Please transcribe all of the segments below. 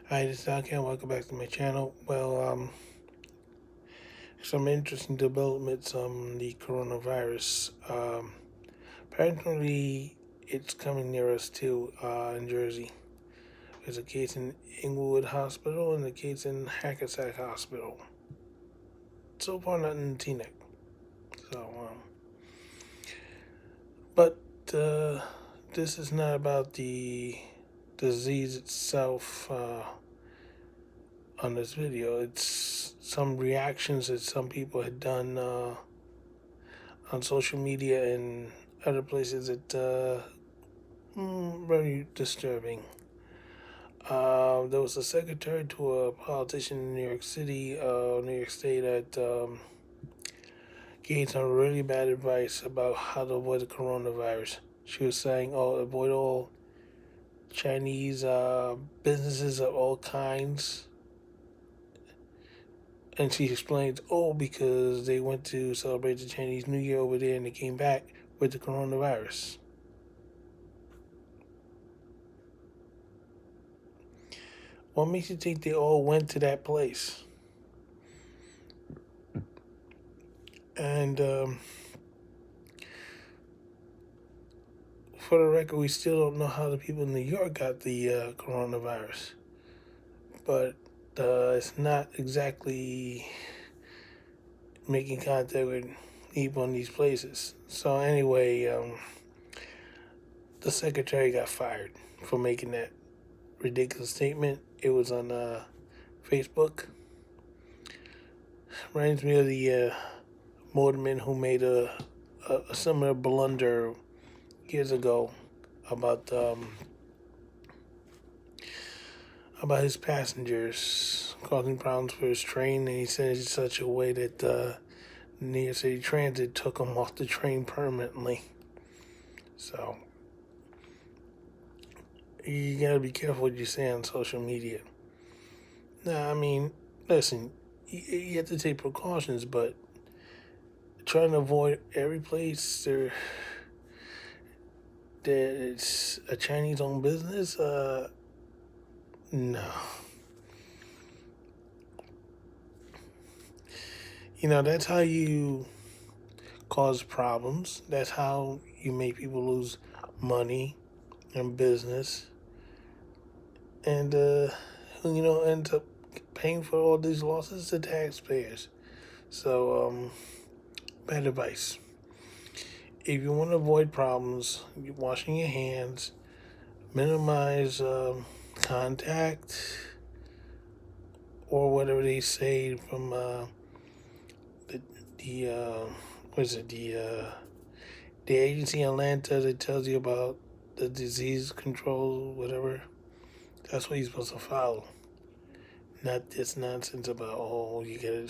Hi, this is Alcan. Welcome back to my channel. Some interesting developments on the coronavirus. Apparently, it's coming near us too in Jersey. There's a case in Inglewood Hospital and a case in Hackensack Hospital. So far, not in Teaneck. So, but this is not about the disease itself. On this video, it's some reactions that some people had done on social media and other places that very disturbing. There was a secretary to a politician in New York City, New York State, that gave some really bad advice about how to avoid the coronavirus. She was saying, "Oh, avoid all Chinese businesses of all kinds." And she explains, "Oh, because they went to celebrate the Chinese New Year over there and they came back with the coronavirus." What makes you think they all went to that place? And for the record, we still don't know how the people in New York got the coronavirus. But it's not exactly making contact with people in these places. So anyway, the secretary got fired for making that ridiculous statement. It was on Facebook. Reminds me of the motorman who made a similar blunder years ago about his passengers causing problems for his train, and he said it in such a way that New York City Transit took him off the train permanently. So you gotta be careful what you say on social media. Nah, I mean, listen, you have to take precautions, but trying to avoid every place that it's a Chinese-owned business, no. That's how you cause problems. That's how you make people lose money and business. And, end up paying for all these losses to taxpayers. So, bad advice. If you want to avoid problems, you're washing your hands, minimize contact, or whatever they say from what is it, the agency in Atlanta that tells you about the disease control, whatever. That's what you're supposed to follow. Not this nonsense about, oh, you gotta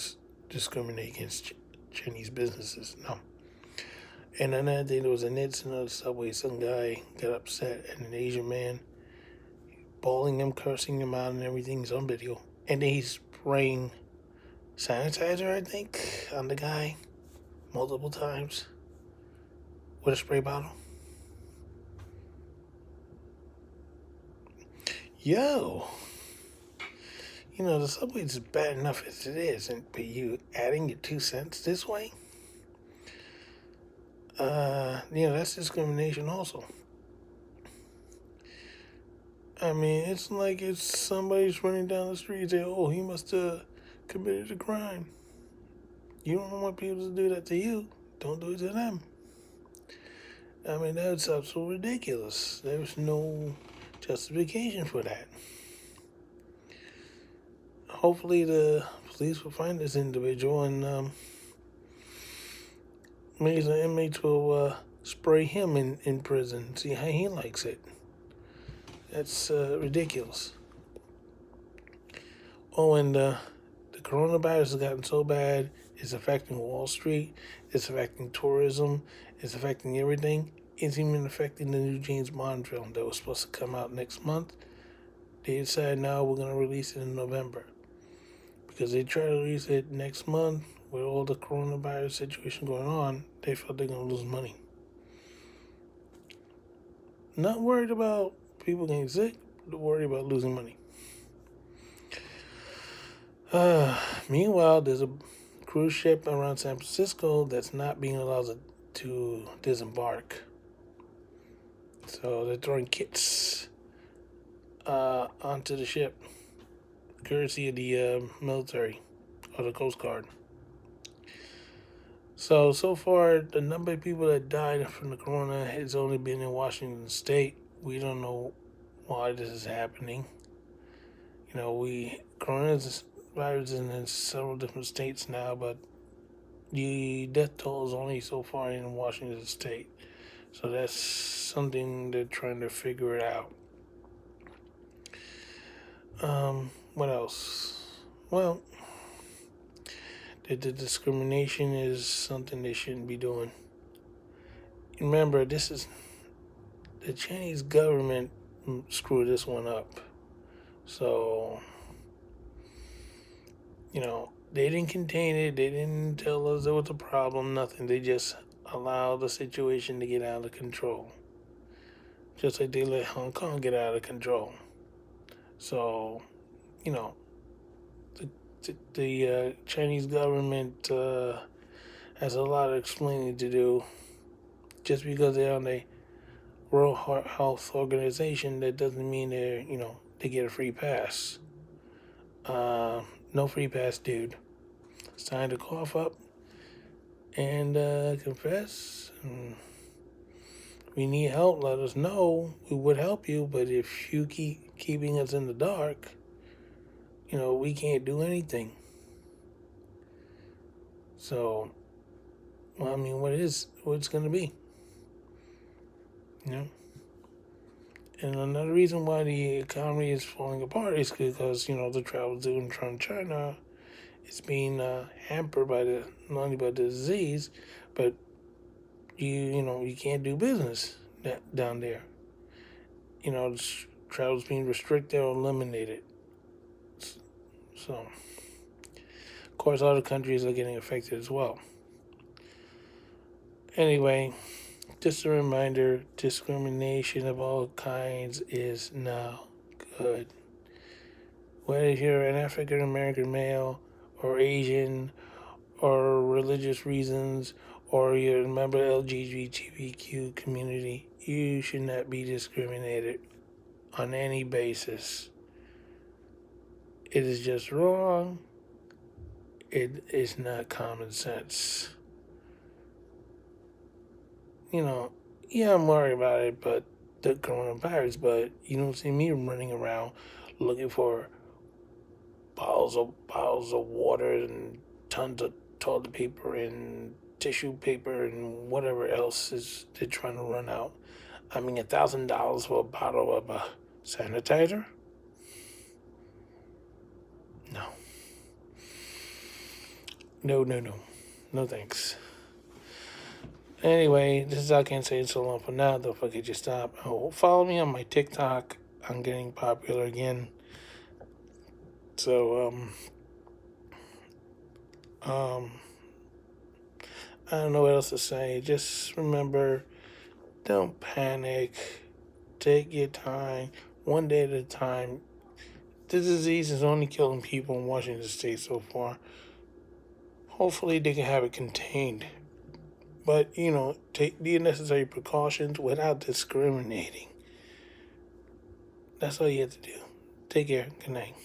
discriminate against Chinese businesses. No. And another thing, there was an incident on the subway. Some guy got upset, and an Asian man bawling him, cursing him out, and everything's on video. And then he's spraying sanitizer, I think, on the guy multiple times with a spray bottle. Yo, the subway's bad enough as it is, but you adding your 2 cents this way? That's discrimination also. I mean, it's like if somebody's running down the street and say, "Oh, he must have committed a crime." You don't want people to do that to you. Don't do it to them. I mean, that's absolutely ridiculous. There's no justification for that. Hopefully the police will find this individual and maybe the inmates will spray him in prison, see how he likes it. That's ridiculous. Oh, and the coronavirus has gotten so bad, it's affecting Wall Street, it's affecting tourism, it's affecting everything. It's even affecting the new James Bond film that was supposed to come out next month. They decided now we're going to release it in November. Because they try to release it next month with all the coronavirus situation going on, they felt they're going to lose money. Not worried about people getting sick, but worried about losing money. Meanwhile, there's a cruise ship around San Francisco that's not being allowed to disembark. So they're throwing kits onto the ship, courtesy of the military or the Coast Guard. So far, the number of people that died from the corona has only been in Washington State. We don't know why this is happening. Coronavirus is in several different states now, but the death toll is only so far in Washington State. So that's something they're trying to figure it out. What else? Well, the discrimination is something they shouldn't be doing. Remember, this is the Chinese government screwed this one up. So, they didn't contain it. They didn't tell us there was a problem, nothing. They just allowed the situation to get out of control. Just like they let Hong Kong get out of control. So, you know, the Chinese government has a lot of explaining to do. Just because they're on the World Health Organization, that doesn't mean they get a free pass. No free pass, dude. It's time to cough up and confess. And we need help. Let us know. We would help you, but if you keep keeping us in the dark, we can't do anything. So, what's going to be? And another reason why the economy is falling apart is because, the travel to and from China is being hampered by not only by the disease, but you can't do business down there. Travel's being restricted or eliminated. So, of course, other countries are getting affected as well. Anyway, just a reminder, discrimination of all kinds is not good. Whether you're an African American male or Asian or religious reasons or you're a member of the LGBTQ community, you should not be discriminated on any basis. It is just wrong. It is not common sense. Yeah, I'm worried about it, but the coronavirus, but you don't see me running around looking for bottles of water and tons of toilet paper and tissue paper and whatever else is they're trying to run out. $1,000 for a bottle of sanitizer? No. No thanks. Anyway, this is I Can't Say It So Long for now. Don't forget to stop. Oh, follow me on my TikTok. I'm getting popular again. So, I don't know what else to say. Just remember, don't panic. Take your time, one day at a time. The disease is only killing people in Washington State so far. Hopefully they can have it contained. But, take the necessary precautions without discriminating. That's all you have to do. Take care. Good night.